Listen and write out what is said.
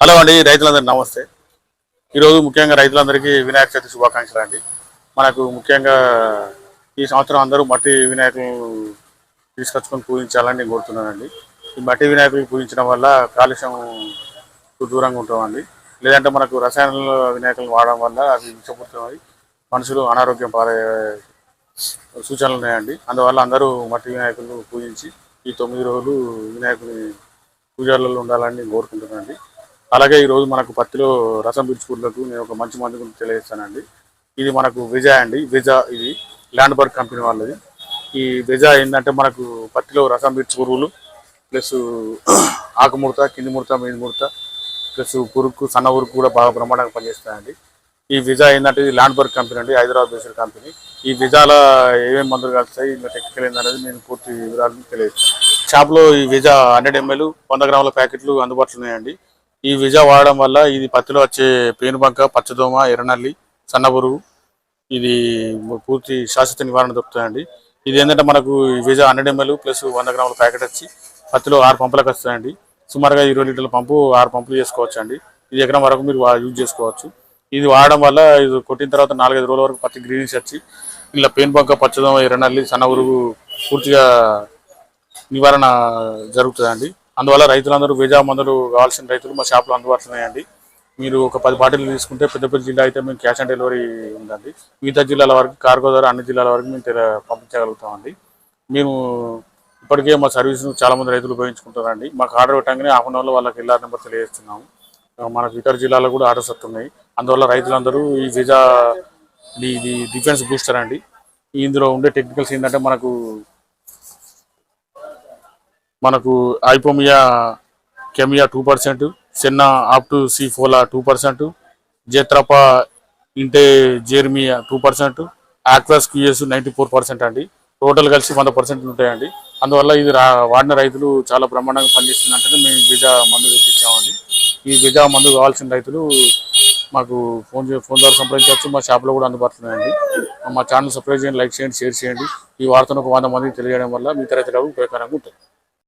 Hello అండి, రైతులందరికీ నమస్తే. ఈరోజు ముఖ్యంగా రైతులందరికీ వినాయక చవితి శుభాకాంక్షలు అండి. మనకు ముఖ్యంగా ఈ సంవత్సరం అందరూ మట్టి వినాయకులు తీసుకొచ్చుకొని పూజించాలని నేను కోరుతున్నానండి. ఈ మట్టి వినాయకులు పూజించడం వల్ల కాలుష్యం దూరంగా ఉంటామండి. లేదంటే మనకు రసాయన వినాయకులను వాడడం వల్ల అవి విషపూరితమై మనుషులు అనారోగ్యం పాలే సూచనలు ఉన్నాయండి. అందువల్ల అందరూ మట్టి వినాయకులను పూజించి ఈ 9 రోజులు వినాయకుని పూజలలో ఉండాలని నేను కోరుకుంటున్నానండి. అలాగే ఈరోజు మనకు పత్తిలో రసం పీల్చుకున్నకు నేను ఒక మంచి మందు గురించి తెలియజేస్తానండి. ఇది మనకు విజా అండి. విజా ఇది ల్యాండ్బర్గ్ కంపెనీ వాళ్ళది. ఈ విజా ఏంటంటే మనకు పత్తిలో రసం పీల్చు పురుగులు ప్లస్ ఆకుముడత, కింది ముడత, మీది ముడత ప్లస్ పురుగు, సన్న పురుగు కూడా బాగా బ్రహ్మాండంగా పనిచేస్తాయండి. ఈ విజా ఏంటంటే ఇది ల్యాండ్బర్గ్ కంపెనీ అండి, హైదరాబాద్ బేస్డ్ కంపెనీ. ఈ విజాలో ఏమేమి మందులు కలుస్తాయి, ఇంకా టెక్నికల్ ఏందనేది నేను పూర్తి వివరాలు తెలియజేస్తాను. షాప్లో ఈ విజా 100 ml 100 గ్రాముల ప్యాకెట్లు అందుబాటులో ఉన్నాయండి. ఈ విజా వాడడం వల్ల ఇది పత్తిలో వచ్చే పేనుబంక, పచ్చదోమ, ఎర్రనల్లి, సన్నపురుగు ఇది పూర్తి శాశ్వత నివారణ దొరుకుతాయండి. ఇది ఏంటంటే మనకు ఈ విజా 100 ml ప్లస్ 100 గ్రాముల ప్యాకెట్ వచ్చి పత్తిలో 6 పంపులకు వస్తాయండి. సుమారుగా 20 లీటర్ల పంపు 6 పంపులు చేసుకోవచ్చు అండి. ఇది ఎకరం వరకు మీరు యూజ్ చేసుకోవచ్చు. ఇది వాడడం వల్ల ఇది కొట్టిన తర్వాత 4-5 రోజుల వరకు పత్తి గ్రీనిష్ వచ్చి ఇలా పేనుబంక, పచ్చదోమ, ఎర్రనల్లి, సన్నపురుగు పూర్తిగా నివారణ జరుగుతుందండి. అందువల్ల రైతులందరూ విజా మందులు కావాల్సిన రైతులు మా షాప్లో అందుబాటులో ఉన్నాయండి. మీరు ఒక 10 బాటిల్ తీసుకుంటే పెద్దపల్లి జిల్లా అయితే మేము క్యాష్ ఆన్ డెలివరీ ఉందండి. మిగతా జిల్లాల వరకు కార్గో ద్వారా అన్ని జిల్లాల వరకు మేము పంపించగలుగుతామండి. మేము ఇప్పటికే మా సర్వీస్ను చాలామంది రైతులు ఉపయోగించుకుంటారండి. మాకు ఆర్డర్ పెట్టగానే హాఫ్ అన్ అవర్లో వాళ్ళకి ఎల్ఆర్ నెంబర్ తెలియజేస్తున్నాము. మనకు ఇతర జిల్లాలో కూడా ఆర్డర్స్ వస్తున్నాయి. అందువల్ల రైతులందరూ ఈ విజా ఇది డిఫెన్స్ బూస్టర్ అండి. ఇందులో ఉండే టెక్నికల్స్ ఏంటంటే మనకు ఐపోమియా కెమియా 2%, senna up to C4 2%, Jatropha ఇంటే జెర్మియా 2%, ఆక్వాస్ క్యూఎస్ 94% అండి. టోటల్ కలిసి 100% ఉంటాయండి. అందువల్ల ఇది వాడిన రైతులు చాలా బ్రహ్మాండంగా పనిచేస్తుందంటే మేము విజా మందు తెప్పించామండి. ఈ విజా మందు కావాల్సిన రైతులు మాకు ఫోన్ ద్వారా సంప్రదించవచ్చు. మా షాప్లో కూడా అందుబాటులో ఉన్నాయండి. మా ఛానల్ సబ్స్క్రైబ్ చేయండి, లైక్ చేయండి, షేర్ చేయండి. ఈ వార్తను ఒక 100 మందికి తెలియజేయడం వల్ల మీ రైతులకు ఉపయోగకరంగా ఉంటుంది.